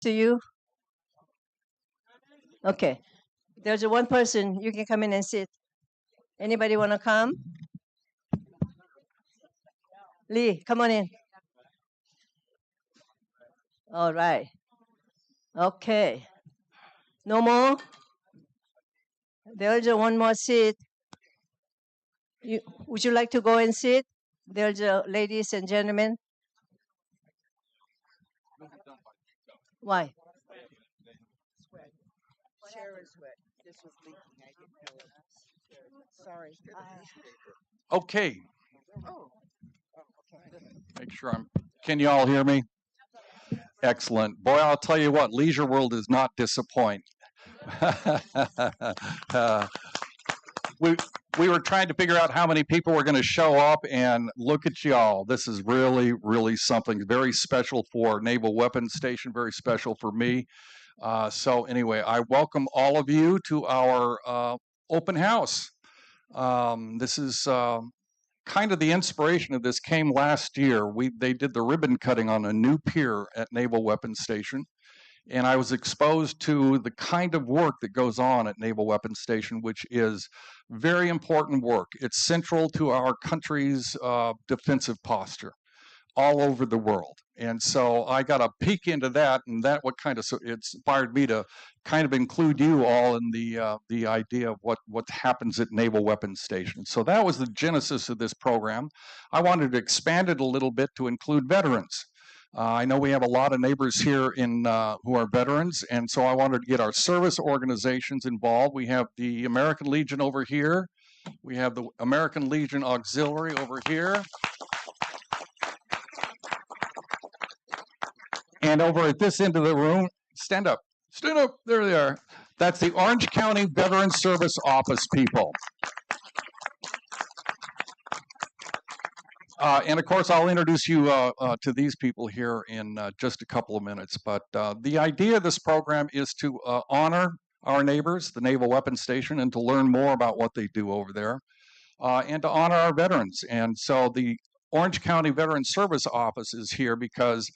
to you? Okay. There's one person. You can come in and sit. Anybody want to come? Lee, come on in. All right. Okay. No more? There's one more seat. Would you like to go and sit? There's ladies and gentlemen. Why? Chair is wet. This was leaking. I didn't know it. Sorry. Okay, Oh. Okay. make sure I'm. Can you all hear me? Excellent. Boy, I'll tell you what, Leisure World does not disappoint. uh, we were trying to figure out how many people were going to show up, and look at y'all. This is really, really something very special for Naval Weapons Station, very special for me. So anyway, I welcome all of you to our open house. This is kind of the inspiration of this came last year. They did the ribbon cutting on a new pier at Naval Weapons Station, and I was exposed to the kind of work that goes on at Naval Weapons Station, which is very important work. It's central to our country's defensive posture all over the world. And so I got a peek into that, and that what kind of inspired me to kind of include you all in the idea of what happens at Naval Weapons Station. So that was the genesis of this program. I wanted to expand it a little bit to include veterans. I know we have a lot of neighbors here who are veterans, and so I wanted to get our service organizations involved. We have the American Legion over here. We have the American Legion Auxiliary over here. And over at this end of the room, stand up, there they are. That's the Orange County Veteran Service Office people. And of course, I'll introduce you to these people here in just a couple of minutes. But the idea of this program is to honor our neighbors, the Naval Weapons Station, and to learn more about what they do over there, and to honor our veterans. And so the Orange County Veteran Service Office is here because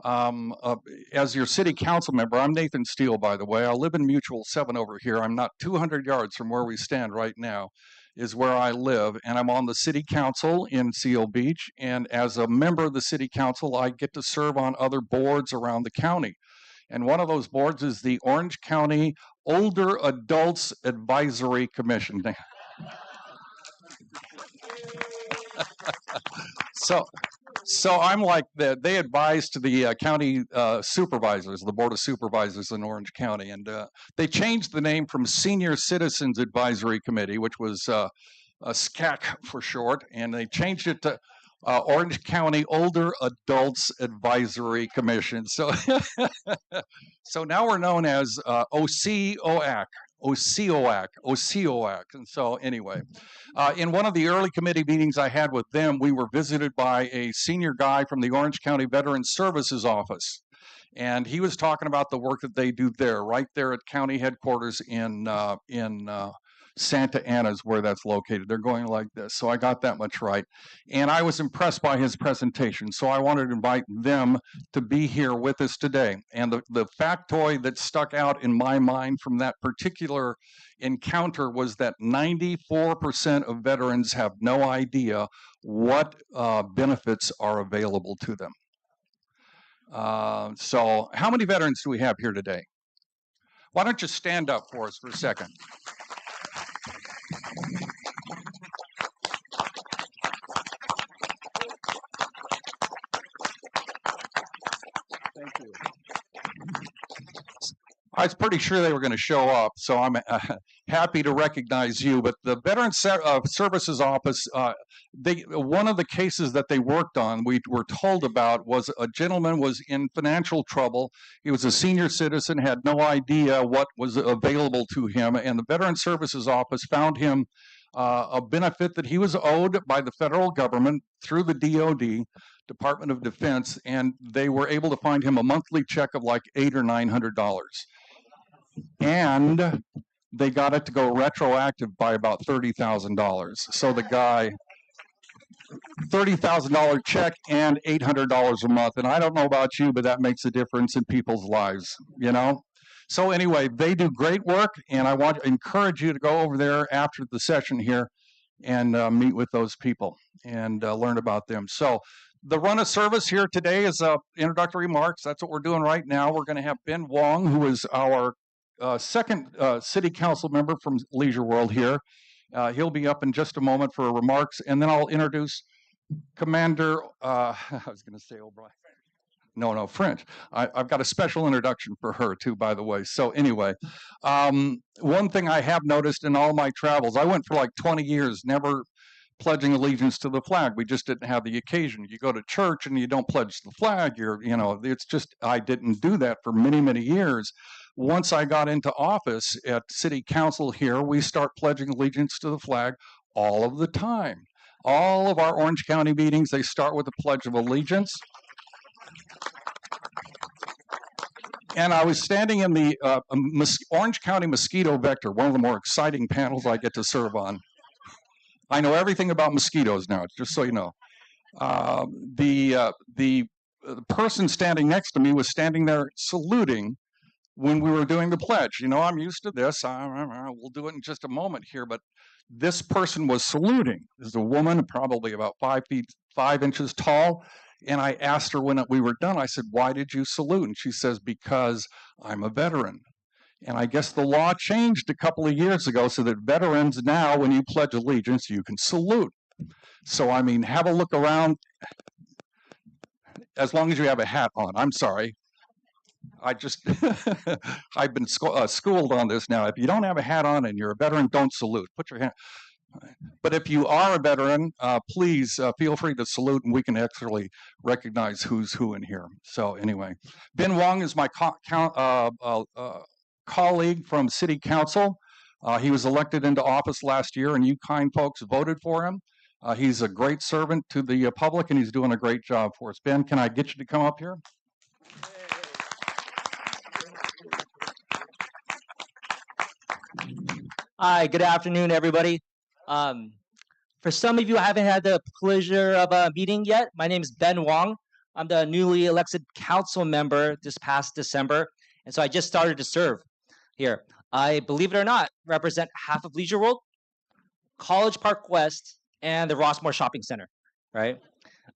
as your city council member, I'm Nathan Steele, by the way. I live in Mutual 7 over here. I'm not 200 yards from where we stand right now is where I live, and I'm on the city council in Seal Beach, and as a member of the city council, I get to serve on other boards around the county. And one of those boards is the Orange County Older Adults Advisory Commission. So I'm like they advise to the county supervisors, the board of supervisors in Orange County, and they changed the name from Senior Citizens Advisory Committee, which was SCAC for short, and they changed it to Orange County Older Adults Advisory Commission. So so now we're known as OCOAC. OCOAC. And so anyway, in one of the early committee meetings I had with them, we were visited by a senior guy from the Orange County Veteran Services Office. And he was talking about the work that they do there, right there at county headquarters in Santa Ana is where that's located. They're going like this. So I got that much right. And I was impressed by his presentation. So I wanted to invite them to be here with us today. And the factoid that stuck out in my mind from that particular encounter was that 94% of veterans have no idea what benefits are available to them. So how many veterans do we have here today? Why don't you stand up for us for a second? Thank you. I was pretty sure they were going to show up, so I'm happy to recognize you. But the Veteran Services Office, one of the cases that they worked on, we were told about, was a gentleman was in financial trouble. He was a senior citizen, had no idea what was available to him, and the Veteran Services Office found him a benefit that he was owed by the federal government through the DoD, Department of Defense, and they were able to find him a monthly check of like $800 or $900. And they got it to go retroactive by about $30,000. So the guy, $30,000 check and $800 a month. And I don't know about you, but that makes a difference in people's lives, you know? So anyway, they do great work, and I want to encourage you to go over there after the session here and meet with those people and learn about them. So the run of service here today is introductory remarks. That's what we're doing right now. We're going to have Ben Wong, who is our second city council member from Leisure World here. He'll be up in just a moment for remarks, and then I'll introduce Commander, I was going to say O'Brien. No, French. I've got a special introduction for her too, by the way. So anyway, one thing I have noticed in all my travels, I went for like 20 years, never pledging allegiance to the flag. We just didn't have the occasion. You go to church and you don't pledge the flag. It's just, I didn't do that for many, many years. Once I got into office at city council here, we start pledging allegiance to the flag all of the time. All of our Orange County meetings, they start with the Pledge of Allegiance. And I was standing in the Orange County Mosquito Vector, one of the more exciting panels I get to serve on. I know everything about mosquitoes now, just so you know. The person standing next to me was standing there saluting when we were doing the pledge. You know, I'm used to this. We'll do it in just a moment here, but this person was saluting. This is a woman, probably about 5 feet 5 inches tall. And I asked her when we were done, I said, "Why did you salute?" And she says, "Because I'm a veteran." And I guess the law changed a couple of years ago so that veterans now, when you pledge allegiance, you can salute. So, I mean, have a look around, as long as you have a hat on. I'm sorry. I've been schooled on this now. If you don't have a hat on and you're a veteran, don't salute. Put your hand. But if you are a veteran, please feel free to salute, and we can actually recognize who's who in here. So anyway, Ben Wong is my colleague from City Council. He was elected into office last year, and you kind folks voted for him. He's a great servant to the public, and he's doing a great job for us. Ben, can I get you to come up here? Hi, good afternoon, everybody. For some of you, I haven't had the pleasure of meeting yet. My name is Ben Wong. I'm the newly elected council member this past December, and so I just started to serve here. I, believe it or not, represent half of Leisure World, College Park West, and the Rossmore Shopping Center, right?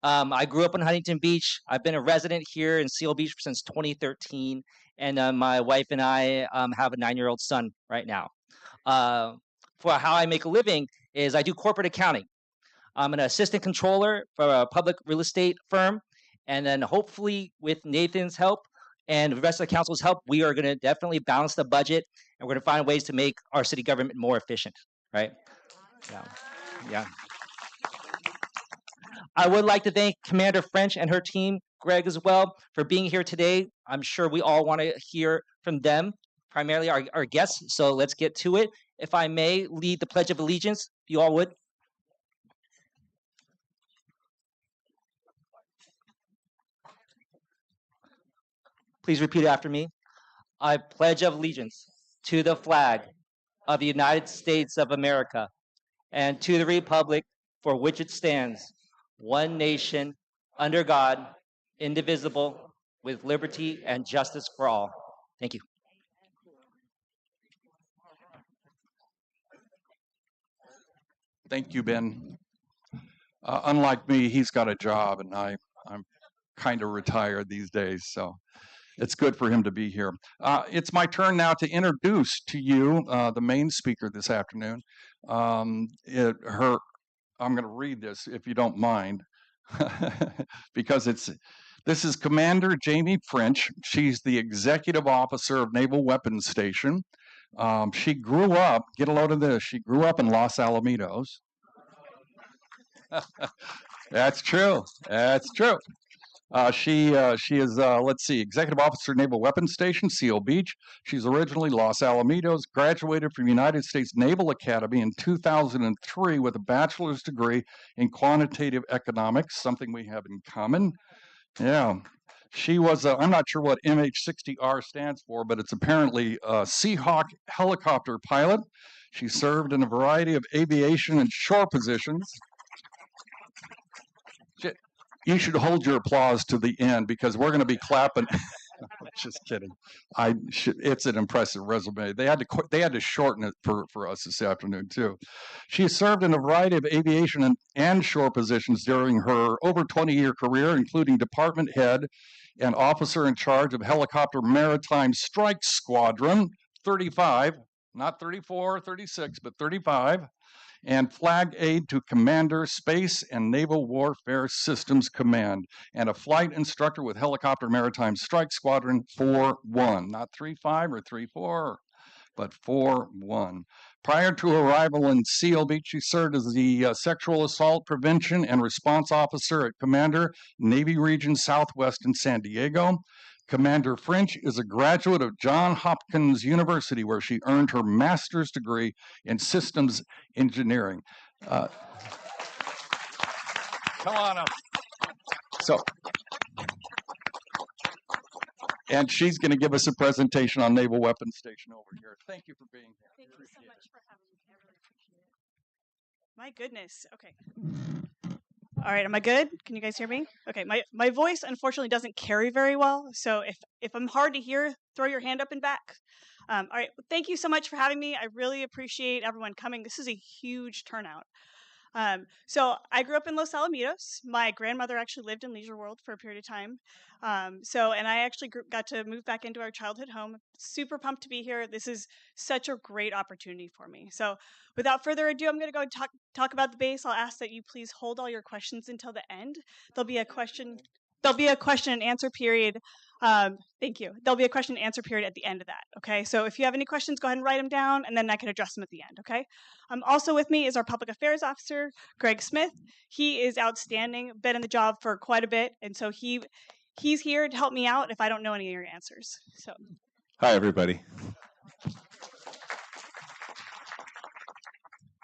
I grew up in Huntington Beach. I've been a resident here in Seal Beach since 2013, and my wife and I have a 9-year-old son right now. For how I make a living is I do corporate accounting. I'm an assistant controller for a public real estate firm, and then hopefully with Nathan's help and the rest of the council's help, we are going to definitely balance the budget, and we're going to find ways to make our city government more efficient, right? Yeah. I would like to thank Commander French and her team, Greg as well, for being here today. I'm sure we all want to hear from them, primarily our guests, so let's get to it. If I may lead the Pledge of Allegiance, if you all would. Please repeat after me. I pledge allegiance to the flag of the United States of America and to the republic for which it stands, one nation, under God, indivisible, with liberty and justice for all. Thank you. Thank you, Ben. Unlike me, he's got a job, and I'm kind of retired these days, so it's good for him to be here. It's my turn now to introduce to you the main speaker this afternoon. I'm going to read this, if you don't mind, because this is Commander Jamie French. She's the executive officer of Naval Weapons Station. She grew up, get a load of this, she grew up in Los Alamitos. That's true. That's true. She is, let's see, Executive Officer, Naval Weapons Station, Seal Beach. She's originally Los Alamitos, graduated from United States Naval Academy in 2003 with a bachelor's degree in quantitative economics, something we have in common. Yeah. She was, I'm not sure what MH-60R stands for, but it's apparently a Seahawk helicopter pilot. She served in a variety of aviation and shore positions. you should hold your applause to the end because we're going to be clapping. Just kidding. It's an impressive resume. They had to shorten it for us this afternoon too. She has served in a variety of aviation and shore positions during her over 20-year career, including department head and officer in charge of Helicopter Maritime Strike Squadron 35, not 34, 36, but 35, and flag aide to Commander Space and Naval Warfare Systems Command, and a flight instructor with Helicopter Maritime Strike Squadron 4-1, not 3-5 or 3-4, but 4-1. Prior to arrival in Seal Beach, she served as the Sexual Assault Prevention and Response Officer at Commander, Navy Region Southwest in San Diego. Commander French is a graduate of Johns Hopkins University, where she earned her master's degree in systems engineering. Come on up. And she's going to give us a presentation on Naval Weapons Station over here. Thank you for being here. Thank you so much for having me. I really appreciate it. My goodness. Okay. All right. Am I good? Can you guys hear me? Okay. My voice unfortunately doesn't carry very well. So if I'm hard to hear, throw your hand up and back. All right. Thank you so much for having me. I really appreciate everyone coming. This is a huge turnout. So I grew up in Los Alamitos. My grandmother actually lived in Leisure World for a period of time. And I actually got to move back into our childhood home. Super pumped to be here. This is such a great opportunity for me. So without further ado, I'm going to go and talk about the base. I'll ask that you please hold all your questions until the end. There'll be a question and answer period. Thank you. There'll be a question and answer period at the end of that. Okay. So if you have any questions, go ahead and write them down, and then I can address them at the end. Okay. Also with me is our public affairs officer, Greg Smith. He is outstanding, been in the job for quite a bit, and so he's here to help me out if I don't know any of your answers. So. Hi, everybody.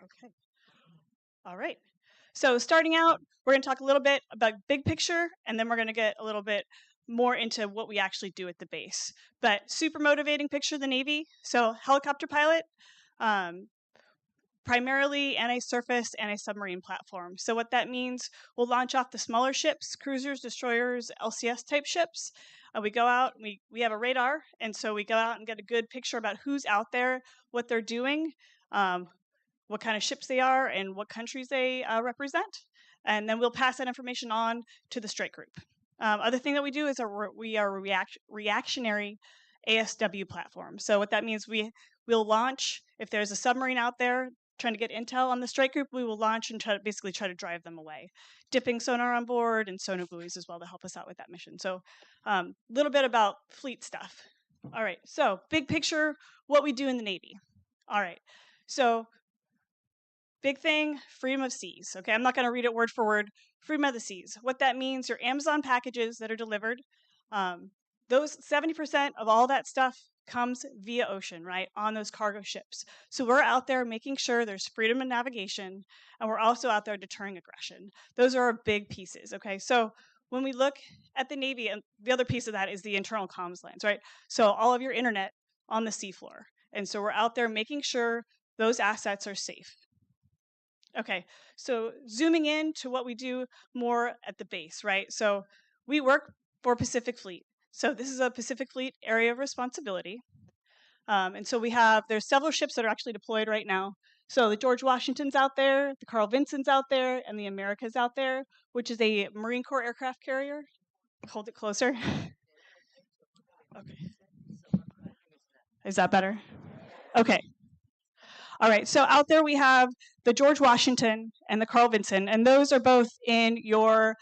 Okay. All right. So starting out, we're going to talk a little bit about big picture, and then we're going to get a little bit more into what we actually do at the base. But super motivating picture of the Navy. So helicopter pilot, primarily anti-surface, anti-submarine platform. So what that means, we'll launch off the smaller ships, cruisers, destroyers, LCS type ships. We go out, we have a radar, and so we go out and get a good picture about who's out there, what they're doing, what kind of ships they are, and what countries they represent. And then we'll pass that information on to the strike group. Other thing that we do is we are a reactionary ASW platform. So what that means, we'll launch, if there's a submarine out there trying to get intel on the strike group, we will launch and basically try to drive them away. Dipping sonar on board and sonar buoys as well to help us out with that mission. So a little bit about fleet stuff. All right, so big picture, what we do in the Navy. All right, so big thing, freedom of seas. Okay, I'm not going to read it word for word. Freedom of the seas. What that means, your Amazon packages that are delivered, those 70% of all that stuff comes via ocean, right, on those cargo ships. So we're out there making sure there's freedom of navigation, and we're also out there deterring aggression. Those are our big pieces, okay? So when we look at the Navy, and the other piece of that is the internal comms lines, right? So all of your internet on the seafloor. And so we're out there making sure those assets are safe. Okay, so zooming in to what we do more at the base, right? So we work for Pacific Fleet. So this is a Pacific Fleet area of responsibility. And so there's several ships that are actually deployed right now. So the George Washington's out there, the Carl Vincent's out there, and the America's out there, which is a Marine Corps aircraft carrier. Hold it closer. Okay. Is that better? Okay. All right, so out there we have the George Washington and the Carl Vinson, and those are both in your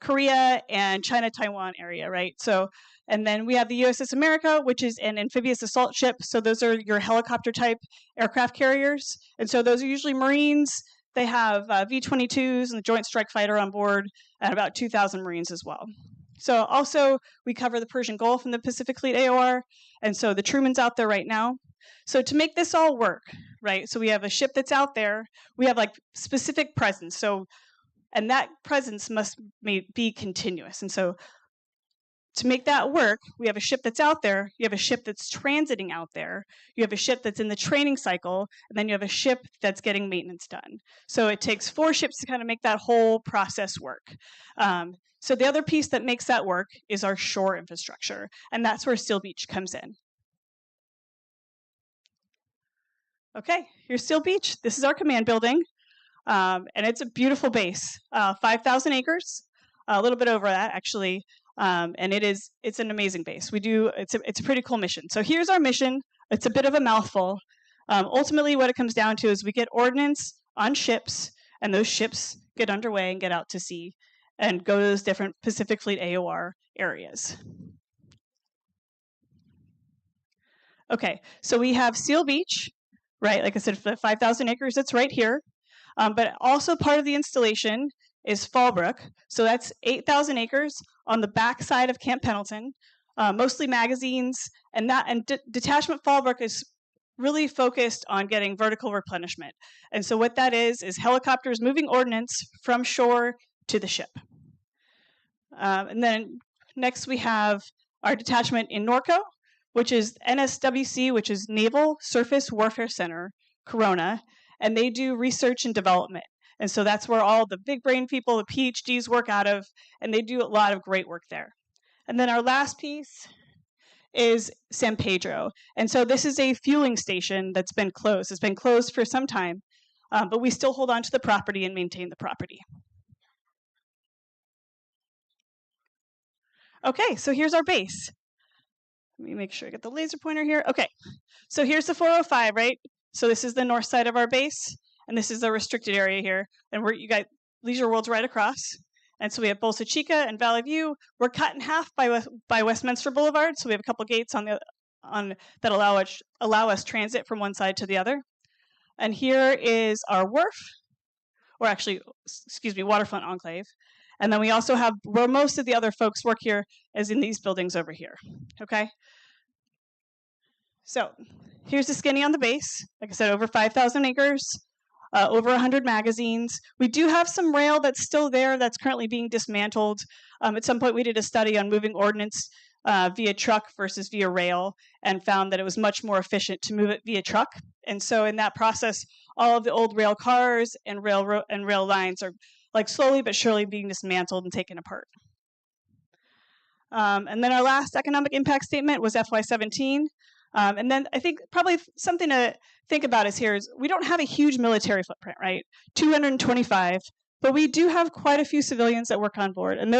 Korea and China-Taiwan area, right? So, and then we have the USS America, which is an amphibious assault ship. So those are your helicopter-type aircraft carriers, and so those are usually Marines. They have V-22s and the Joint Strike Fighter on board, and about 2,000 Marines as well. So also, we cover the Persian Gulf and the Pacific Fleet AOR, and so the Truman's out there right now. So to make this all work, right, so we have a ship that's out there, we have like specific presence, so, and that presence must be continuous. And so to make that work, we have a ship that's out there, you have a ship that's transiting out there, you have a ship that's in the training cycle, and then you have a ship that's getting maintenance done. So it takes 4 ships to kind of make that whole process work. So the other piece that makes that work is our shore infrastructure, and that's where Seal Beach comes in. Okay, here's Seal Beach. This is our command building, and it's a beautiful base, 5,000 acres, a little bit over that actually. And it's an amazing base. It's a pretty cool mission. So here's our mission. It's a bit of a mouthful. Ultimately, what it comes down to is we get ordnance on ships, and those ships get underway and get out to sea and go to those different Pacific Fleet AOR areas. Okay, so we have Seal Beach, right? Like I said, 5,000 acres, it's right here. But also part of the installation is Fallbrook. So that's 8,000 acres on the back side of Camp Pendleton, mostly magazines. And Detachment Fallbrook is really focused on getting vertical replenishment. And so what that is helicopters moving ordnance from shore to the ship. And then next we have our detachment in Norco, which is NSWC, which is Naval Surface Warfare Center, Corona. And they do research and development. And so that's where all the big brain people, the PhDs, work out of, and they do a lot of great work there. And then our last piece is San Pedro. And so this is a fueling station that's been closed. It's been closed for some time, but we still hold on to the property and maintain the property. Okay, so here's our base. Let me make sure I get the laser pointer here. Okay, so here's the 405, right? So this is the north side of our base. And this is the restricted area here. And you got Leisure World's right across. And so we have Bolsa Chica and Valley View. We're cut in half by Westminster Boulevard. So we have a couple gates that allow us transit from one side to the other. And here is our wharf, or actually, excuse me, Waterfront Enclave. And then we also have where most of the other folks work here is in these buildings over here. Okay. So here's the skinny on the base. Like I said, over 5,000 acres. Over 100 magazines. We do have some rail that's still there that's currently being dismantled. At some point we did a study on moving ordnance via truck versus via rail and found that it was much more efficient to move it via truck. And so in that process, all of the old rail cars and rail lines are like slowly but surely being dismantled and taken apart. And then our last economic impact statement was FY17. And then I think probably something to think about is we don't have a huge military footprint, right? 225, but we do have quite a few civilians that work on board. And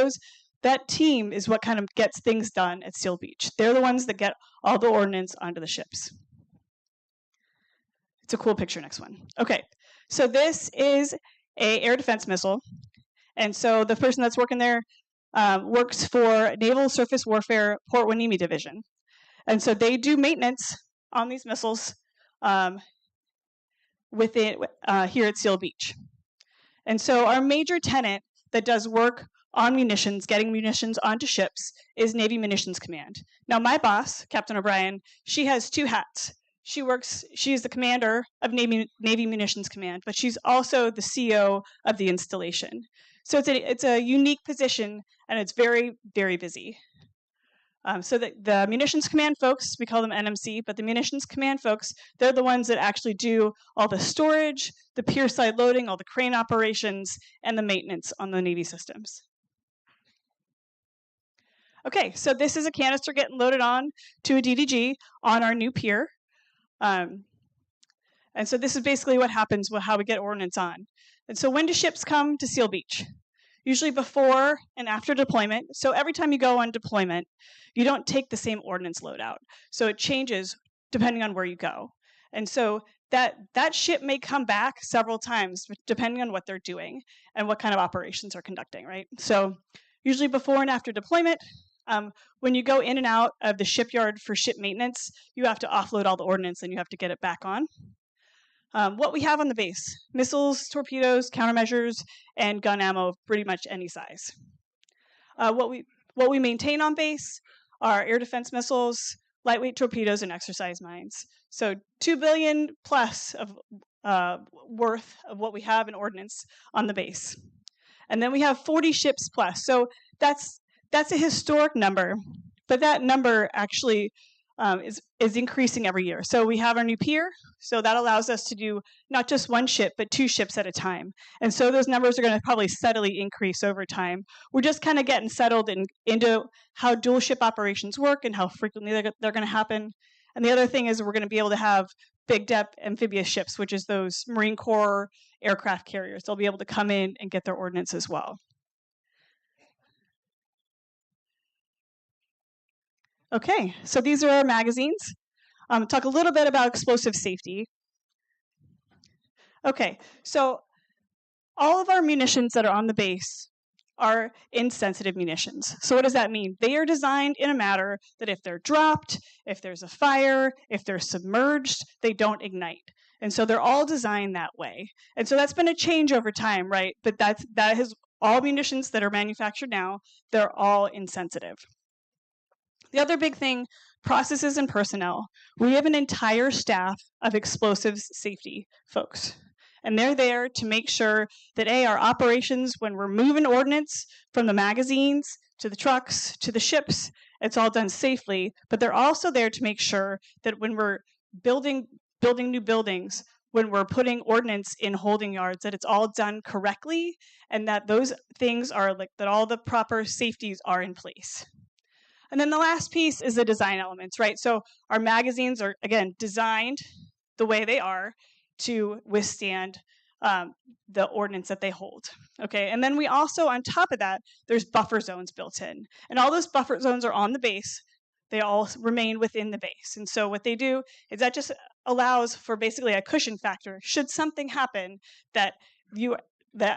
that team is what kind of gets things done at Seal Beach. They're the ones that get all the ordnance onto the ships. It's a cool picture, next one. Okay, so this is a air defense missile. And so the person that's working there works for Naval Surface Warfare Port Hueneme Division. And so they do maintenance on these missiles here at Seal Beach. And so our major tenant that does work on munitions, getting munitions onto ships, is Navy Munitions Command. Now my boss, Captain O'Brien, she has 2 hats. She's the commander of Navy Munitions Command, but she's also the CEO of the installation. So it's a unique position, and it's very, very busy. So the Munitions Command folks, we call them NMC, but the Munitions Command folks, they're the ones that actually do all the storage, the pier side loading, all the crane operations, and the maintenance on the Navy systems. Okay, so this is a canister getting loaded on to a DDG on our new pier. And so this is basically what happens with how we get ordnance on. And so when do ships come to Seal Beach? Usually before and after deployment. So every time you go on deployment, you don't take the same ordnance load out. So it changes depending on where you go. And so that ship may come back several times depending on what they're doing and what kind of operations they're conducting, right? So usually before and after deployment, when you go in and out of the shipyard for ship maintenance, you have to offload all the ordnance and you have to get it back on. What we have on the base: missiles, torpedoes, countermeasures, and gun ammo of pretty much any size. What we maintain on base are air defense missiles, lightweight torpedoes, and exercise mines. So $2 billion plus of worth of what we have in ordnance on the base. And then we have 40 ships plus. So that's that's a historic number, but that number actually is increasing every year. So we have our new pier, so that allows us to do not just one ship, but 2 ships at a time. And so those numbers are going to probably steadily increase over time. We're just kind of getting settled into how dual ship operations work and how frequently they're going to happen. And the other thing is we're going to be able to have big depth amphibious ships, which is those Marine Corps aircraft carriers. They'll be able to come in and get their ordnance as well. Okay, so these are our magazines. Talk a little bit about explosive safety. Okay, so all of our munitions that are on the base are insensitive munitions. So what does that mean? They are designed in a manner that if they're dropped, if there's a fire, if they're submerged, they don't ignite. And so they're all designed that way. And so that's been a change over time, right? But that has all munitions that are manufactured now, they're all insensitive. The other big thing, processes and personnel. We have an entire staff of explosives safety folks. And they're there to make sure that our operations, when we're moving ordnance from the magazines to the trucks to the ships, it's all done safely. But they're also there to make sure that when we're building new buildings, when we're putting ordnance in holding yards, that it's all done correctly and that those things are that all the proper safeties are in place. And then the last piece is the design elements, right? So our magazines are, again, designed the way they are to withstand the ordnance that they hold. Okay, and then we also, on top of that, there's buffer zones built in. And all those buffer zones are on the base. They all remain within the base. And so what they do is that just allows for basically a cushion factor. Should something happen that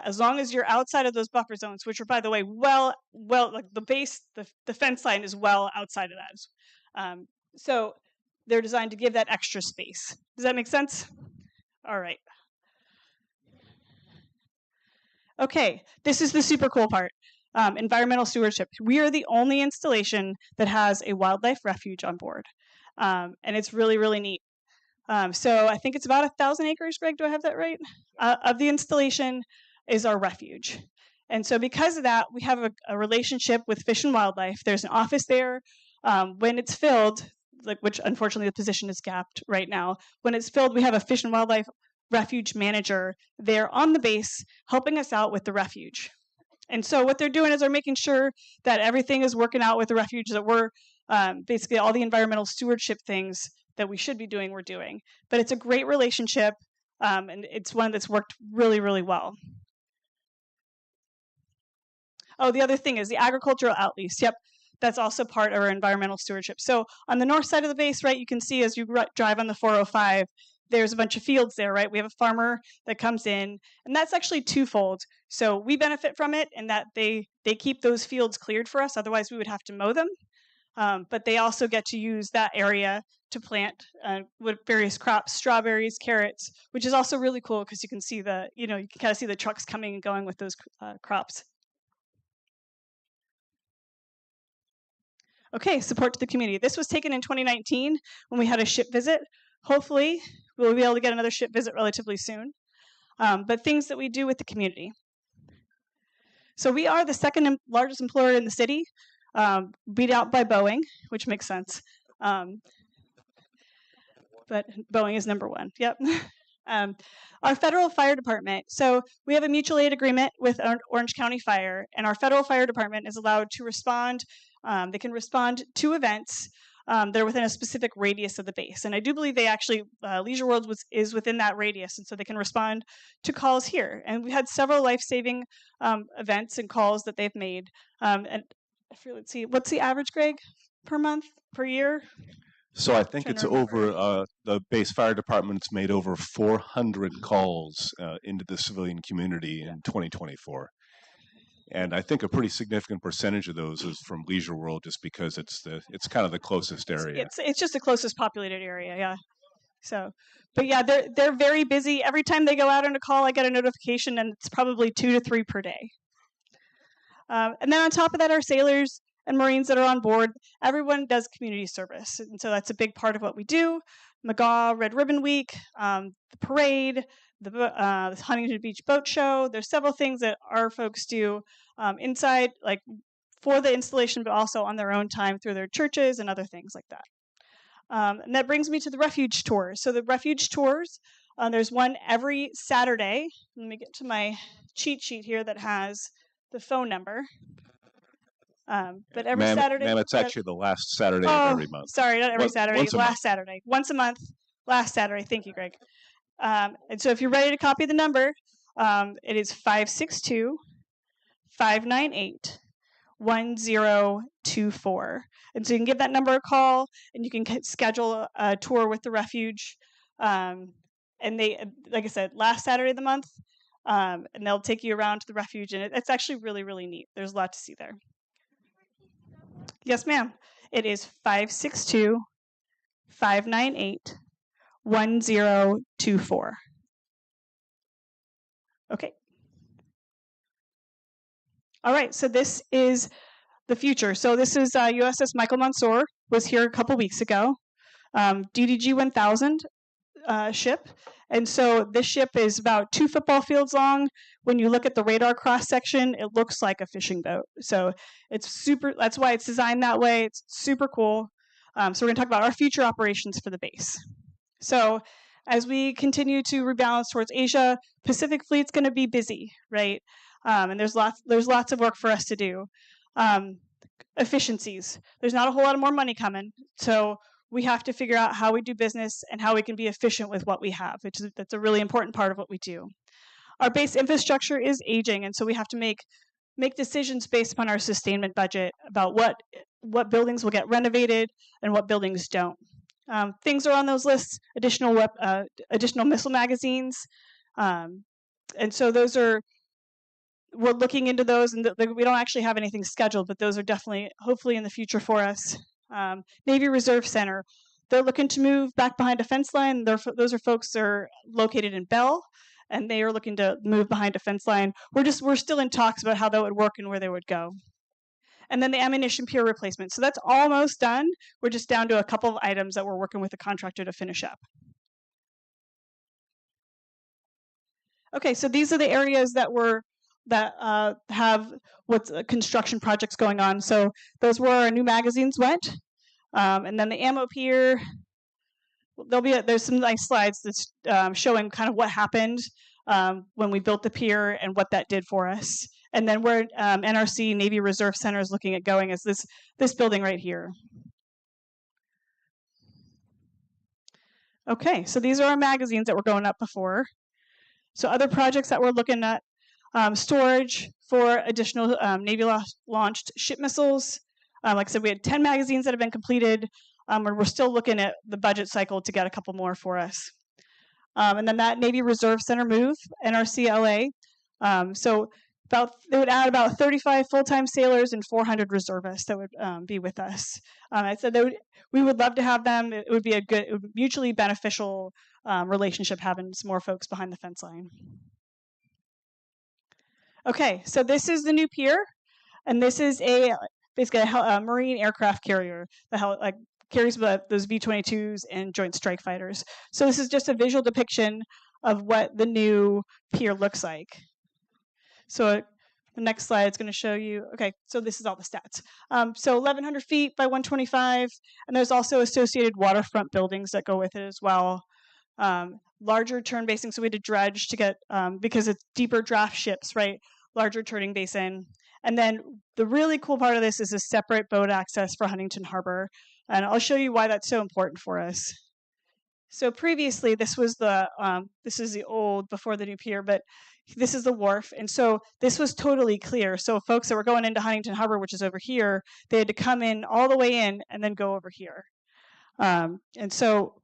as long as you're outside of those buffer zones, which are, by the way, well, like the base, the fence line is well outside of that. So they're designed to give that extra space. Does that make sense? All right. Okay, this is the super cool part. Environmental stewardship. We are the only installation that has a wildlife refuge on board. And it's really, really neat. So I think it's about 1,000 acres, Greg, do I have that right? Of the installation is our refuge. And so because of that, we have a relationship with Fish and Wildlife. There's an office there. When it's filled, which unfortunately the position is gapped right now, when it's filled, we have a Fish and Wildlife refuge manager there on the base helping us out with the refuge. And so what they're doing is they're making sure that everything is working out with the refuge, that we're basically all the environmental stewardship things that we should be doing, we're doing. But it's a great relationship, and it's one that's worked really, really well. Oh, the other thing is the agricultural outlease. Yep, that's also part of our environmental stewardship. So on the north side of the base, right, you can see as you drive on the 405, there's a bunch of fields there, right? We have a farmer that comes in, and that's actually twofold. So we benefit from it in that they keep those fields cleared for us. Otherwise, we would have to mow them. But they also get to use that area to plant with various crops, strawberries, carrots, which is also really cool because you can see you can kind of see the trucks coming and going with those crops. Okay, support to the community. This was taken in 2019 when we had a ship visit. Hopefully, we'll be able to get another ship visit relatively soon. But things that we do with the community. So we are the second largest employer in the city, beat out by Boeing, which makes sense. But Boeing is number one. Yep. Our federal fire department. So we have a mutual aid agreement with Orange County Fire, and our federal fire department is allowed to respond. They can respond to events that are within a specific radius of the base. And I do believe they actually, Leisure World is within that radius, and so they can respond to calls here. And we had several life-saving events and calls that they've made. And let's see, what's the average, Greg, per month, per year? So I think it's over, the base fire department's made over 400 calls into the civilian community in 2024. And I think a pretty significant percentage of those is from Leisure World, just because it's kind of the closest area. It's just the closest populated area, yeah. So, but yeah, they're very busy. Every time they go out on a call, I get a notification, and it's probably 2 to 3 per day. And then on top of that, our sailors and Marines that are on board, everyone does community service, and so that's a big part of what we do. McGaw Red Ribbon Week, the parade, the Huntington Beach Boat Show. There's several things that our folks do inside, like for the installation, but also on their own time through their churches and other things like that. And that brings me to the refuge tours. So the refuge tours, there's one every Saturday. Let me get to my cheat sheet here that has the phone number. But every Saturday. Ma'am, it's actually the last Saturday of Oh, every month. sorry, not every Saturday. Once a month. Last Saturday. Once a month. Last Saturday. Thank you, Greg. And so if you're ready to copy the number, it is 562-598-1024. And so you can give that number a call, and you can schedule a tour with the refuge. And they, like I said, last Saturday of the month, and they'll take you around to the refuge, and it's actually really, really neat. There's a lot to see there. Yes, ma'am. It is 562-598-1024. Okay. All right, so this is the future. So this is USS Michael Mansour, was here a couple weeks ago. DDG 1000 ship. And so this ship is about 2 football fields long. When you look at the radar cross section, it looks like a fishing boat. So it's super, that's why it's designed that way. It's super cool. So we're going to talk about our future operations for the base. So as we continue to rebalance towards Asia, Pacific Fleet's going to be busy, right? And there's lots of work for us to do. Efficiencies. There's not a whole lot of more money coming. So we have to figure out how we do business and how we can be efficient with what we have, that's a really important part of what we do. Our base infrastructure is aging, and so we have to make decisions based upon our sustainment budget about what buildings will get renovated and what buildings don't. Things are on those lists, additional missile magazines, and so we're looking into those, and we don't actually have anything scheduled, but those are definitely, hopefully, in the future for us. Navy Reserve Center, they're looking to move back behind a fence line. Those are folks that are located in Bell, and they are looking to move behind a fence line. We're still in talks about how that would work and where they would go. And then the ammunition pier replacement. So that's almost done. We're just down to a couple of items that we're working with the contractor to finish up. Okay, so these are the areas that have what's construction projects going on. So those were our new magazines went, and then the ammo pier. There's some nice slides that's showing kind of what happened when we built the pier and what that did for us. And then where NRC Navy Reserve Center is looking at going is this building right here. Okay, so these are our magazines that were going up before. So other projects that we're looking at. Storage for additional Navy-launched ship missiles. Like I said, we had 10 magazines that have been completed, and we're still looking at the budget cycle to get a couple more for us. And then that Navy Reserve Center move, NRCLA. So they would add about 35 full-time sailors and 400 reservists that would be with us. I said we would love to have them. It would be a mutually beneficial relationship having some more folks behind the fence line. Okay, so this is the new pier, and this is basically a Marine aircraft carrier that carries those V-22s and Joint Strike Fighters. So this is just a visual depiction of what the new pier looks like. So the next slide is going to show you. Okay, so this is all the stats. So 1,100 feet by 125, and there's also associated waterfront buildings that go with it as well. Larger turn basing, so we had to dredge to get, because it's deeper draft ships, right? Larger turning basin. And then the really cool part of this is a separate boat access for Huntington Harbor. And I'll show you why that's so important for us. So previously, this is the old, before the new pier, but this is the wharf. And so this was totally clear. So folks that were going into Huntington Harbor, which is over here, they had to come in all the way in and then go over here. And so,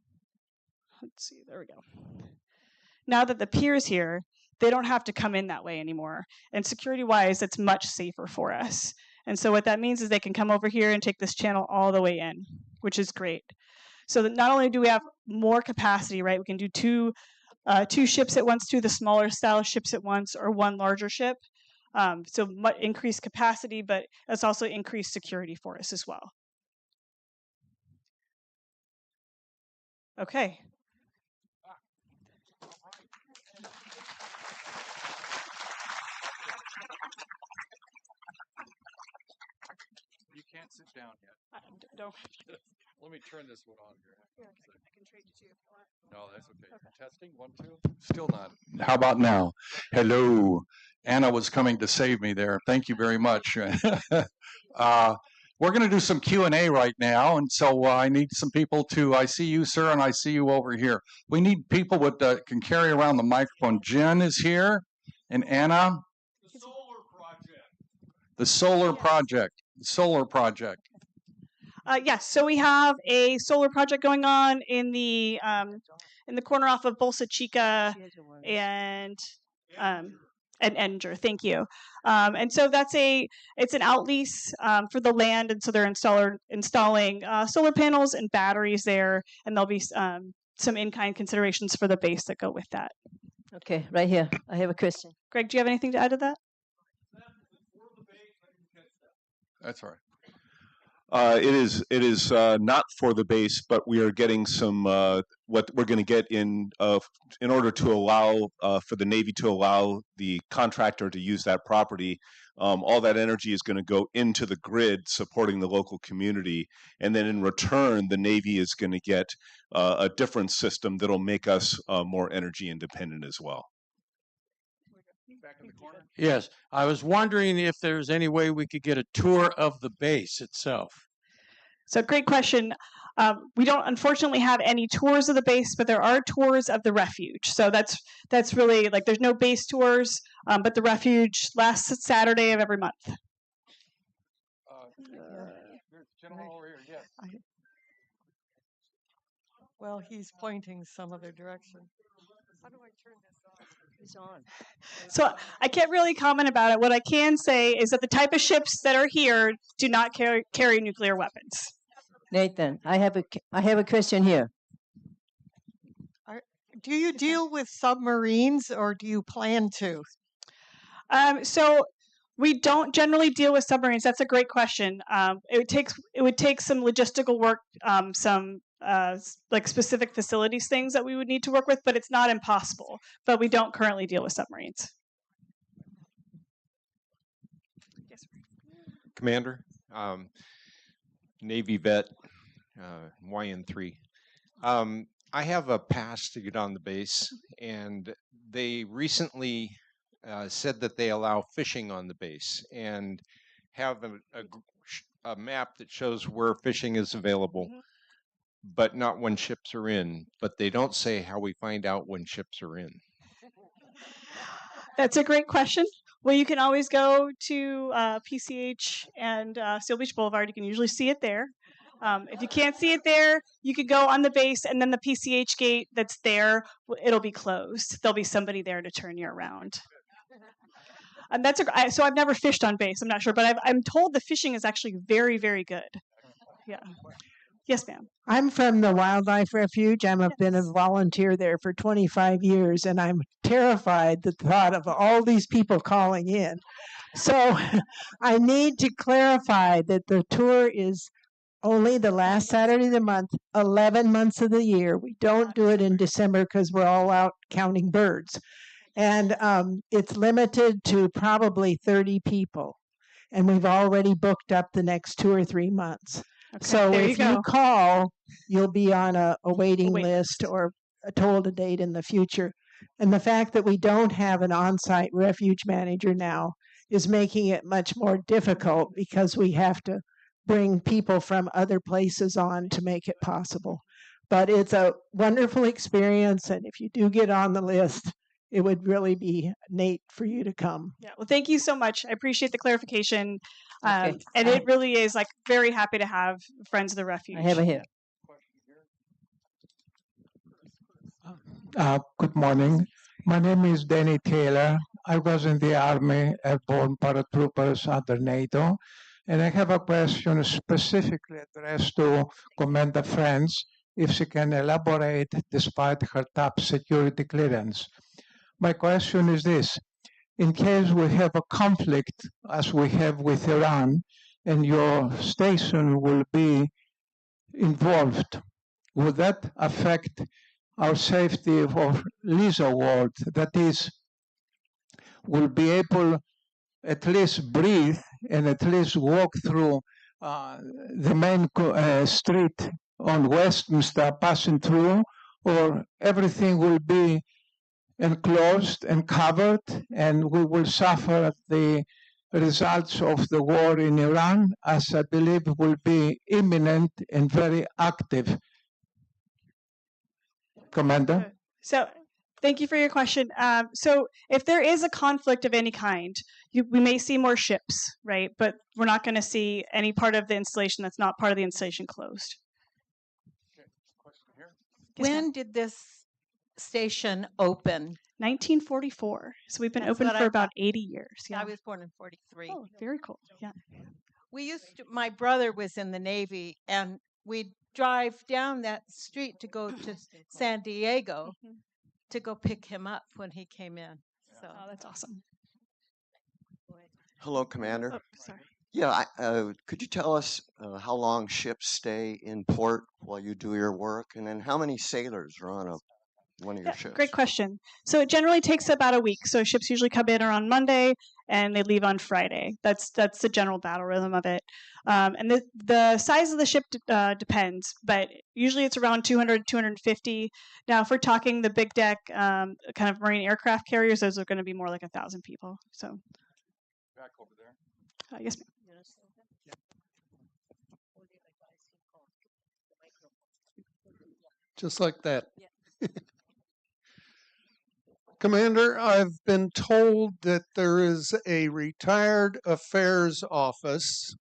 let's see, there we go. Now that the pier is here, they don't have to come in that way anymore. And security-wise, it's much safer for us. And so what that means is they can come over here and take this channel all the way in, which is great. So that not only do we have more capacity, right? We can do two ships at once, 2 the smaller style ships at once, or 1 larger ship. So much increased capacity, but it's also increased security for us as well. Okay. can't sit down yet. Don't. Let me turn this one on here. I can trade you two if you want. No, that's okay. Testing, 1, 2. Still not. How about now? Hello. Anna was coming to save me there. Thank you very much. We're going to do some Q&A right now, and so I need some people to. I see you, sir, and I see you over here. We need people with can carry around the microphone. Jen is here, and Anna. The solar project. The solar project. The solar project. Yes, so we have a solar project going on in the corner off of Bolsa Chica and Enger. Thank you. And so it's an out lease for the land, and so they're installing solar panels and batteries there, and there'll be some in-kind considerations for the base that go with that. Okay, right here. I have a question. Greg, do you have anything to add to that? That's all right. It is not for the base, but we are getting some what we're going to get in order to allow for the Navy to allow the contractor to use that property. All that energy is going to go into the grid, supporting the local community, and then in return, the Navy is going to get a different system that'll make us more energy independent as well. Back in the corner. Yes, I was wondering if there's any way we could get a tour of the base itself. So great question. We don't unfortunately have any tours of the base, but there are tours of the refuge. So that's really like there's no base tours, but the refuge last Saturday of every month. There's a gentleman over here. Yes. Well, he's pointing some other direction. How do I turn this off? It's on. So I can't really comment about it. What I can say is that the type of ships that are here do not carry nuclear weapons. Nathan, I have a question here. Do you deal with submarines, or do you plan to? So we don't generally deal with submarines. That's a great question. It would take some logistical work, some like specific facilities things that we would need to work with, but it's not impossible. But we don't currently deal with submarines. Yes. Commander, Navy vet, YN3. I have a pass to get on the base, and they recently said that they allow fishing on the base and have a map that shows where fishing is available, but not when ships are in. But they don't say how we find out when ships are in. That's a great question. Well, you can always go to PCH and Seal Beach Boulevard. You can usually see it there. If you can't see it there, you could go on the base, and then the PCH gate that's there, it'll be closed. There'll be somebody there to turn you around. And so I've never fished on base. I'm not sure, but I'm told the fishing is actually very, very good. Yeah. Yes, ma'am. I'm from the Wildlife Refuge. I've been a volunteer there for 25 years, and I'm terrified at the thought of all these people calling in. So I need to clarify that the tour is only the last Saturday of the month, 11 months of the year. We don't do it in December because we're all out counting birds. And it's limited to probably 30 people. And we've already booked up the next 2 or 3 months. Okay, So if you go. call, you'll be on a waiting list or told a date in the future. And the fact that we don't have an on-site refuge manager now is making it much more difficult because we have to bring people from other places on to make it possible. But it's a wonderful experience, and if you do get on the list, it would really be neat for you to come. Yeah. Well, thank you so much. I appreciate the clarification. Okay. And it really is like very happy to have Friends of the Refuge. I have it here. Good morning. My name is Danny Taylor. I was in the Army Airborne Paratroopers under NATO. And I have a question specifically addressed to Commander Friends, if she can elaborate despite her top security clearance. My question is this: in case we have a conflict as we have with Iran and your station will be involved, would that affect our safety for LISA world? That is, we'll be able at least breathe and at least walk through the main street on Westminster passing through, or everything will be enclosed and covered, and we will suffer the results of the war in Iran, as I believe will be imminent and very active. Commander? So thank you for your question. So if there is a conflict of any kind, we may see more ships, right? But we're not going to see any part of the installation that's not part of the installation closed. Yes, ma'am. When did this station open? 1944. So we've been That's open what for I about thought. 80 years. Yeah. I was born in 43. Oh, very cool. Yeah. We used to, my brother was in the Navy, and we'd drive down that street to go to San Diego Mhm. to go pick him up when he came in. So Oh, that's awesome. Hello, Commander. Oh, sorry. Yeah, could you tell us how long ships stay in port while you do your work, and then how many sailors are on one of your Yeah, ships? great question. So it generally takes about a week. So ships usually come in around Monday and they leave on Friday. That's the general battle rhythm of it. And the size of the ship depends, but usually it's around 200, 250. Now, if we're talking the big deck kind of marine aircraft carriers, those are going to be more like 1,000 people. So, Back over there. yes, ma'am. Just like that. Commander, I've been told that there is a retired affairs office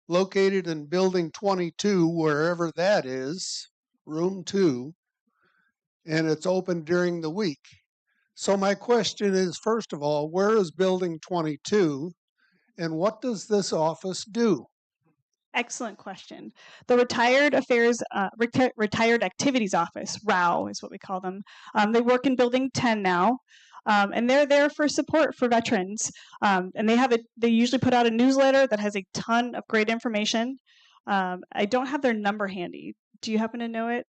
located in building 22, wherever that is, room 2, and it's open during the week. So my question is, first of all, where is building 22 and what does this office do? Excellent question. The Retired Affairs, Retired Activities Office, RAO is what we call them. They work in Building 10 now, and they're there for support for veterans. And they usually put out a newsletter that has a ton of great information. I don't have their number handy. Do you happen to know it?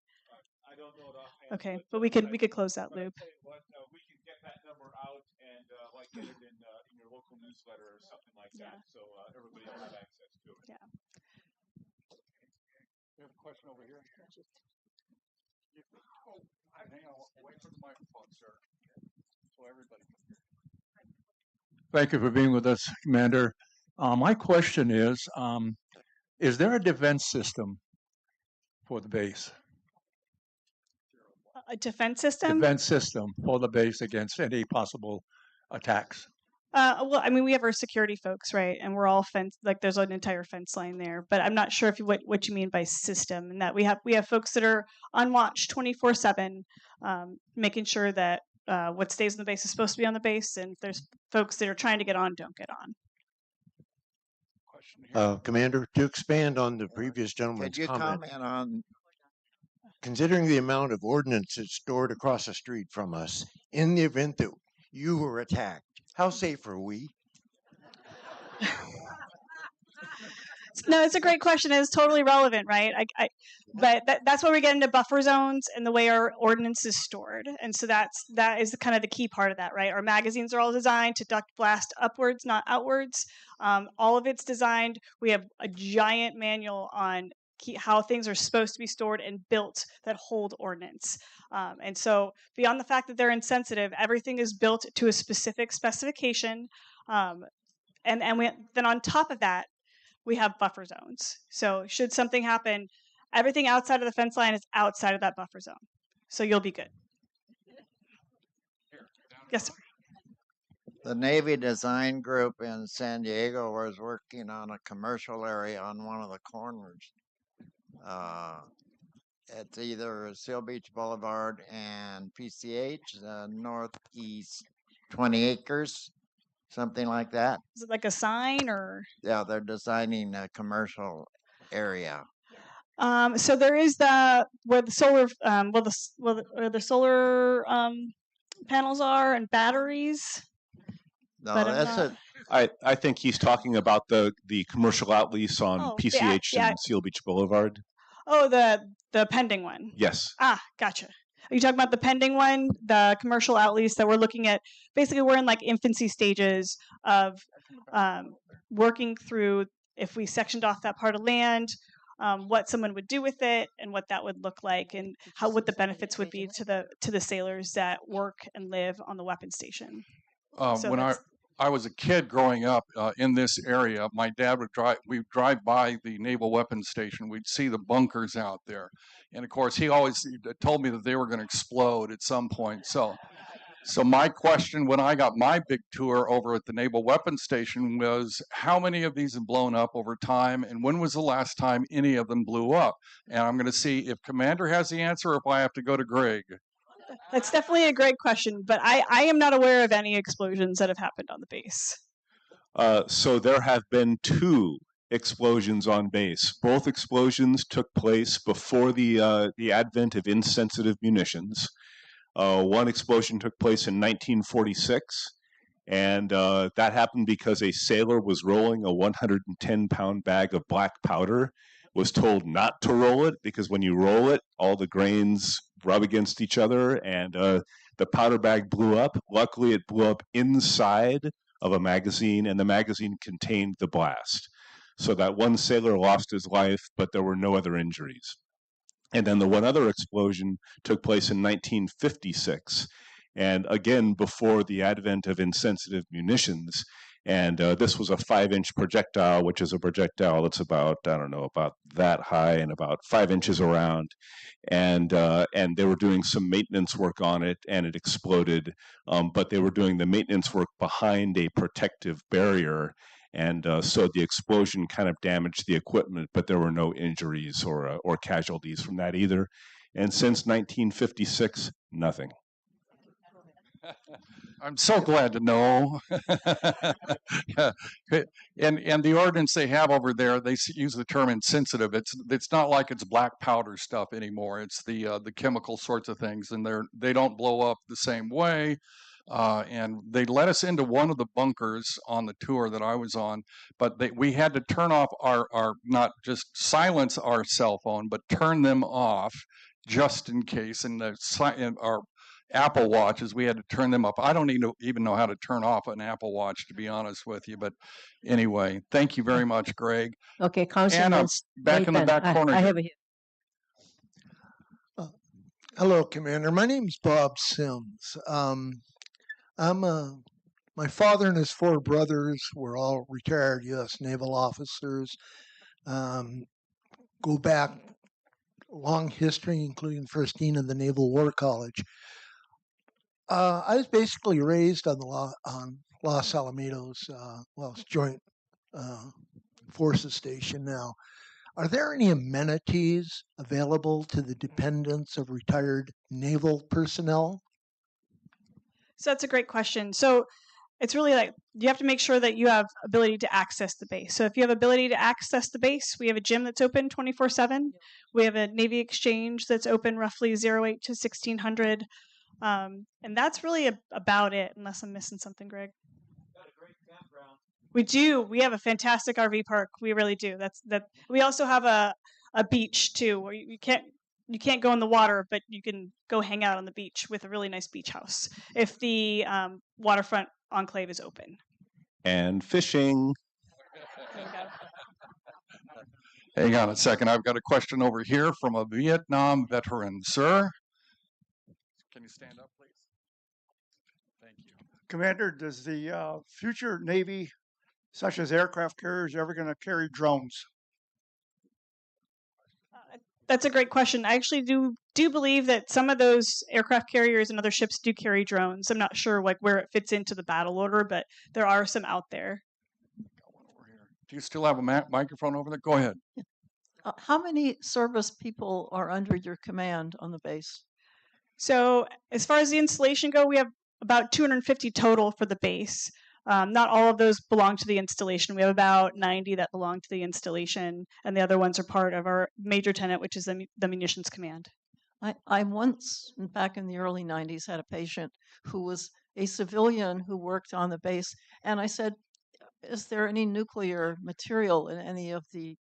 I don't know it offhand. Okay, but we could close that loop. We can get that number out and get it in your local newsletter or something like Yeah. that, so everybody will have access to it. Yeah. We have a question over here. Hang on, wait for the microphone, sir. So everybody can hear. Thank you for being with us, Commander. My question is there a defense system for the base? A defense system? Defense system for the base against any possible attacks? Well, I mean, we have our security folks, right? And we're all fence, like there's an entire fence line there. But I'm not sure if what you mean by system, and that we have folks that are on watch 24/7, making sure that what stays on the base is supposed to be on the base, and if there's folks that are trying to get on, don't get on. Commander, to expand on the previous gentleman's Could you comment, comment on considering the amount of ordnance that's stored across the street from us, in the event that you were attacked, how safe are we? No, it's a great question. It's totally relevant, right? But that's where we get into buffer zones and the way our ordnance is stored. And so that is kind of the key part of that, right? Our magazines are all designed to duct blast upwards, not outwards. All of it's designed. We have a giant manual on how things are supposed to be stored and built that hold ordnance. And so beyond the fact that they're insensitive, everything is built to a specific specification. And then on top of that, we have buffer zones. So should something happen, everything outside of the fence line is outside of that buffer zone. So you'll be good. Yes, sir. the Navy Design Group in San Diego was working on a commercial area on one of the corners. It's either Seal Beach Boulevard and PCH, northeast 20 acres, something like that. Is it like a sign or? Yeah, they're designing a commercial area. So there is where the solar where the solar panels are and batteries. No, but I'm not- I think he's talking about the commercial out lease on Oh, PCH yeah. and Seal Beach Boulevard. Oh, the pending one. Yes. Ah, gotcha. Are you talking about the pending one, the commercial out lease that we're looking at? Basically, we're in like infancy stages of working through if we sectioned off that part of land, what someone would do with it, and what that would look like, and what the benefits would be to the sailors that work and live on the weapons station. So When I was a kid growing up in this area, my dad would we'd drive by the Naval Weapons Station. We'd see the bunkers out there. And of course, he always told me that they were going to explode at some point. So my question when I got my big tour over at the Naval Weapons Station was, how many of these have blown up over time? And when was the last time any of them blew up? And I'm going to see if Commander has the answer or if I have to go to Greg. That's definitely a great question, but I am not aware of any explosions that have happened on the base. So there have been 2 explosions on base. Both explosions took place before the advent of insensitive munitions. One explosion took place in 1946, and that happened because a sailor was rolling a 110-pound bag of black powder, was told not to roll it because when you roll it, all the grains rub against each other, and the powder bag blew up. Luckily, it blew up inside of a magazine, and the magazine contained the blast. So that one sailor lost his life, but there were no other injuries. And then the one other explosion took place in 1956, and again before the advent of insensitive munitions. And this was a 5-inch projectile, which is a projectile that's about, I don't know, about that high and about 5 inches around. And they were doing some maintenance work on it, and it exploded. But they were doing the maintenance work behind a protective barrier. And so the explosion kind of damaged the equipment, but there were no injuries or casualties from that either. And since 1956, nothing. I'm so glad to know. And the ordinance they have over there, they use the term insensitive. It's not like it's black powder stuff anymore. It's the chemical sorts of things, and they don't blow up the same way. And they let us into one of the bunkers on the tour that I was on, but we had to turn off our not just silence our cell phone, but turn them off just in case. And our Apple Watches, we had to turn them up. I don't even know how to turn off an Apple Watch, to be honest with you. But anyway, thank you very much, Greg. Okay, Councilman. Anna, back in the back corner. I here. have a Hello, Commander. My name's Bob Sims. My father and his 4 brothers were all retired U.S. naval officers. Go back long history, including first dean of the Naval War College. I was basically raised on Los Alamitos, it's Joint Forces Station now. Are there any amenities available to the dependents of retired naval personnel? So that's a great question. So it's really like you have to make sure that you have ability to access the base. So if you have ability to access the base, we have a gym that's open 24/7. We have a Navy Exchange that's open roughly 08 to 1600. And that's really about it, unless I'm missing something, Greg. We do. We have a fantastic RV park. We really do. We also have a beach too, where you can't go in the water, but you can go hang out on the beach with a really nice beach house if the waterfront enclave is open. And fishing. Hang on a second. I've got a question over here from a Vietnam veteran. Sir, can you stand up, please? Thank you. Commander, does the future Navy, such as aircraft carriers, ever going to carry drones? That's a great question. I actually do believe that some of those aircraft carriers and other ships do carry drones. I'm not sure where it fits into the battle order, but there are some out there. Do you still have a microphone over there? Go ahead. How many service people are under your command on the base? So as far as the installation go, we have about 250 total for the base. Not all of those belong to the installation. We have about 90 that belong to the installation, and the other ones are part of our major tenant, which is the munitions command. I once, back in the early 90s, had a patient who was a civilian who worked on the base, and I said, is there any nuclear material in any of the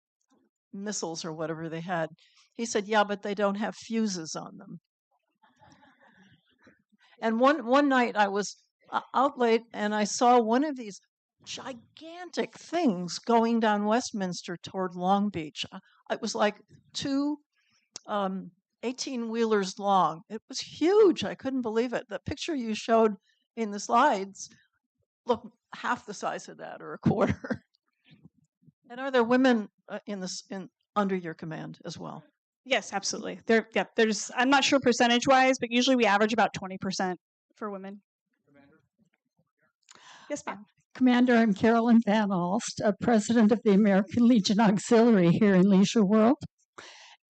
missiles or whatever they had? He said, yeah, but they don't have fuses on them. And one night I was out late and I saw one of these gigantic things going down Westminster toward Long Beach. It was like two 18-wheelers long. It was huge. I couldn't believe it. The picture you showed in the slides looked half the size of that or a quarter. And are there women under your command as well? Yes, absolutely. There's I'm not sure percentage wise, but usually we average about 20% for women. Yes, ma'am. Commander, I'm Carolyn Van Alst, president of the American Legion Auxiliary here in Leisure World.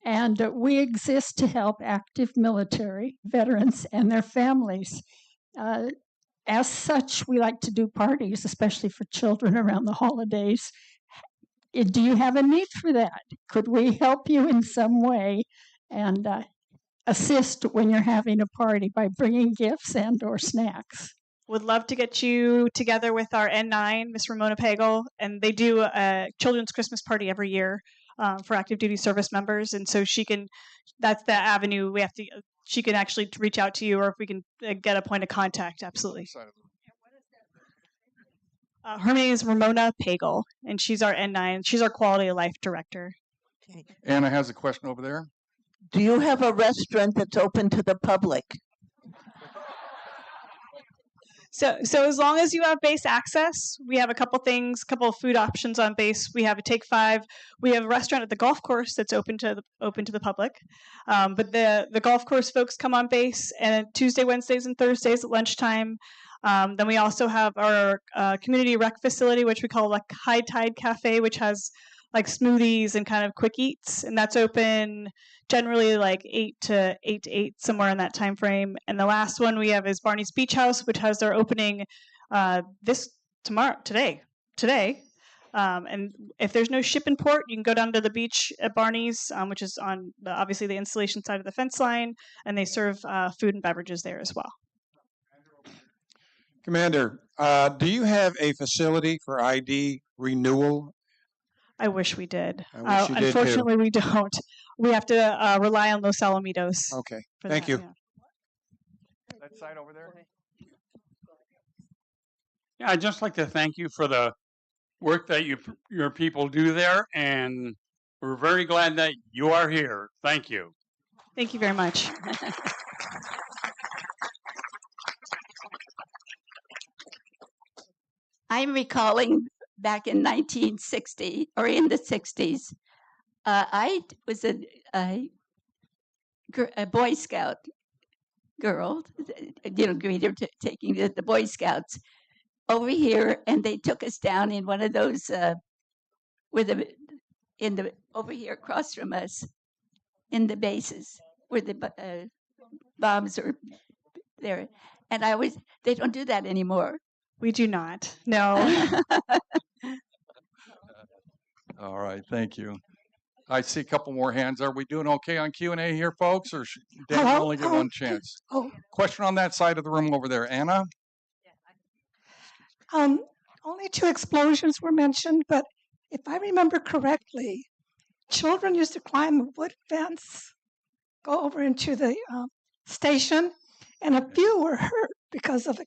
And we exist to help active military veterans and their families. As such, we like to do parties, especially for children around the holidays. Do you have a need for that? Could we help you in some way and assist when you're having a party by bringing gifts and or snacks? Would love to get you together with our N9, Miss Ramona Pagel, and they do a children's Christmas party every year for active duty service members, and so that's the avenue she can actually reach out to you, or if we can get a point of contact, absolutely. Her name is Ramona Pagel, and she's our N9. She's our quality of life director. Anna has a question over there. Do you have a restaurant that's open to the public? So as long as you have base access, we have a couple of food options on base. We have a Take 5. We have a restaurant at the golf course that's open to the public. But the golf course folks come on base, and Tuesday, Wednesdays, and Thursdays at lunchtime. Then we also have our community rec facility, which we call like High Tide Cafe, which has like smoothies and kind of quick eats, and that's open generally like 8 to 8 somewhere in that time frame. And the last one we have is Barney's Beach House, which has their opening today. And if there's no ship in port, you can go down to the beach at Barney's, which is on obviously the installation side of the fence line, and they serve food and beverages there as well. Commander, do you have a facility for ID renewal? I wish we did. I wish you did, too. Unfortunately, we don't. We have to rely on Los Alamitos. Okay, for thank that, you. yeah. That side over there. Yeah, I'd just like to thank you for the work that your people do there, and we're very glad that you are here. Thank you. Thank you very much. I'm recalling back in 1960 or in the 60s, I was a Boy Scout girl, taking the Boy Scouts over here, and they took us down in one of those over here across from us in the bases where the bombs are there, and they don't do that anymore. We do not. No. All right, thank you. I see a couple more hands. Are we doing okay on Q&A here, folks, or should Dan Hello? only get one chance? Oh, Question on that side of the room over there, Anna. only 2 explosions were mentioned, but if I remember correctly, children used to climb a wood fence, go over into the station, and a few were hurt because of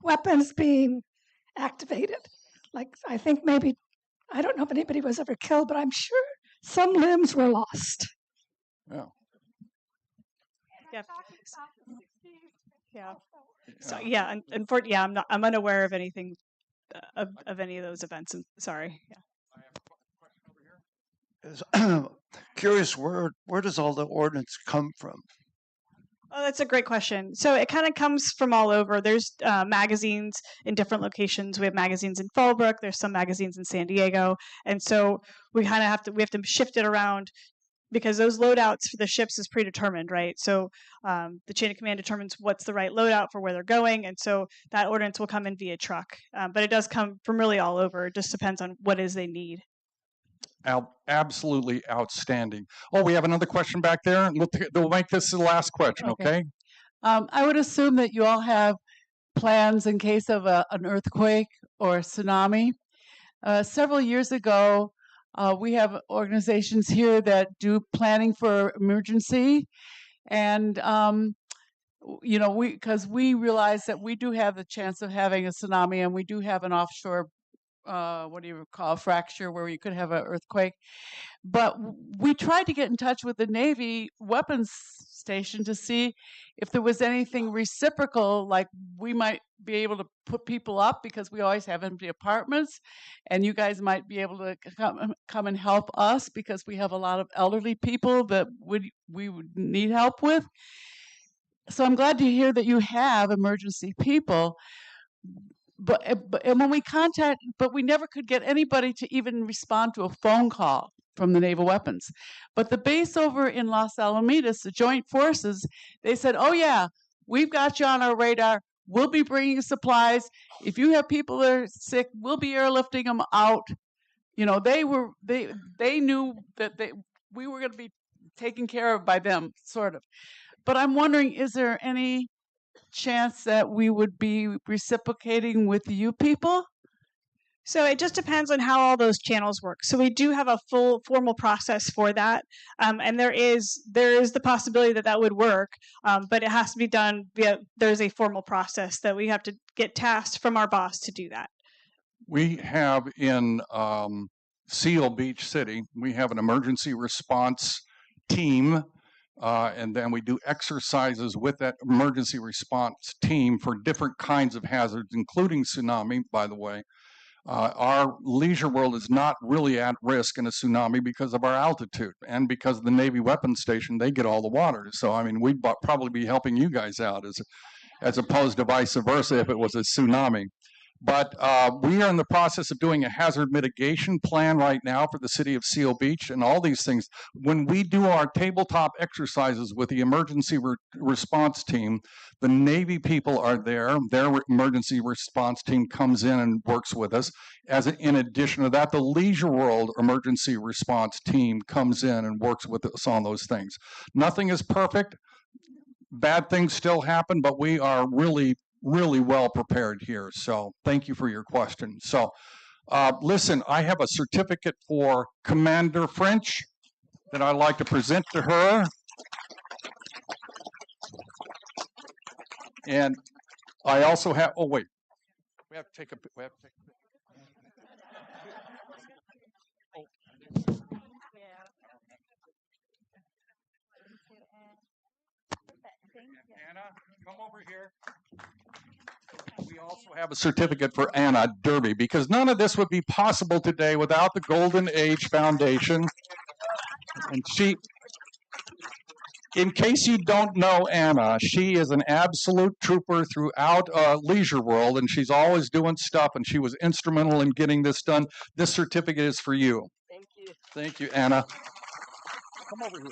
weapons being activated. Like, I think maybe, I don't know if anybody was ever killed, but I'm sure some limbs were lost. Yeah. Yeah. Yeah. So yeah, I'm unaware of anything of any of those events. Sorry. Yeah. Curious, where does all the ordnance come from? Oh, that's a great question. So it kind of comes from all over. There's magazines in different locations. We have magazines in Fallbrook. There's some magazines in San Diego, and so we kind of have to shift it around because those loadouts for the ships is predetermined, right? So the chain of command determines what's the right loadout for where they're going, and so that ordnance will come in via truck. But it does come from really all over. It just depends on what it is they need. Absolutely outstanding. Oh, we have another question back there. We'll make this the last question, okay? I would assume that you all have plans in case of an earthquake or a tsunami. Several years ago, we have organizations here that do planning for emergency, and you know, because we realize that we do have the chance of having a tsunami, and we do have an offshore, what do you call, fracture, where you could have an earthquake. But we tried to get in touch with the Navy weapons station to see if there was anything reciprocal, like we might be able to put people up because we always have empty apartments, and you guys might be able to come and help us because we have a lot of elderly people that we would need help with. So I'm glad to hear that you have emergency people. But when we but we never could get anybody to even respond to a phone call from the Naval Weapons. But the base over in Los Alamitos, the Joint Forces, they said, "Oh yeah, we've got you on our radar. We'll be bringing supplies. If you have people that are sick, we'll be airlifting them out." You know, they knew that we were going to be taken care of by them, sort of. But I'm wondering, is there any chance that we would be reciprocating with you people? So it just depends on how all those channels work. So we do have a full formal process for that, and there is the possibility that would work, but it has to be done via. There's a formal process that we have to get tasked from our boss to do that. We have in Seal Beach City, we have an emergency response team, and then we do exercises with that emergency response team for different kinds of hazards, including tsunami, by the way. Our Leisure World is not really at risk in a tsunami because of our altitude and because of the Navy Weapons Station. They get all the water. So, I mean, we'd probably be helping you guys out as opposed to vice versa if it was a tsunami. But we are in the process of doing a hazard mitigation plan right now for the city of Seal Beach and all these things. When we do our tabletop exercises with the emergency response team, the Navy people are there. Their emergency response team comes in and works with us. In addition to that, the Leisure World emergency response team comes in and works with us on those things. Nothing is perfect. Bad things still happen, but we are really well prepared here. So thank you for your question. So listen, I have a certificate for Commander French that I'd like to present to her. And I also have, oh wait, we have to take a picture. Anna, come over here. We also have a certificate for Anna Derby, because none of this would be possible today without the Golden Age Foundation. And she, in case you don't know Anna, she is an absolute trooper throughout Leisure World, and she's always doing stuff, and she was instrumental in getting this done. This certificate is for you. Thank you. Thank you, Anna. Come over here.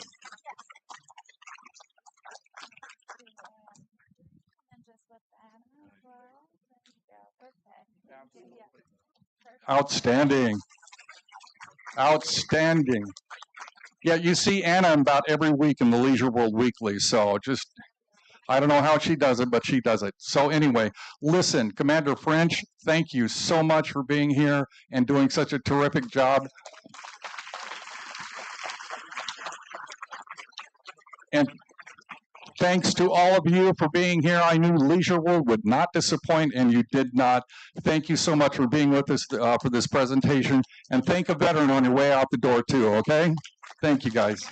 Outstanding. Outstanding. Yeah, you see Anna about every week in the Leisure World Weekly, so just, I don't know how she does it, but she does it. So anyway, listen, Commander French, thank you so much for being here and doing such a terrific job. And thanks to all of you for being here. I knew Leisure World would not disappoint, and you did not. Thank you so much for being with us for this presentation. And thank a veteran on your way out the door, too, okay? Thank you, guys.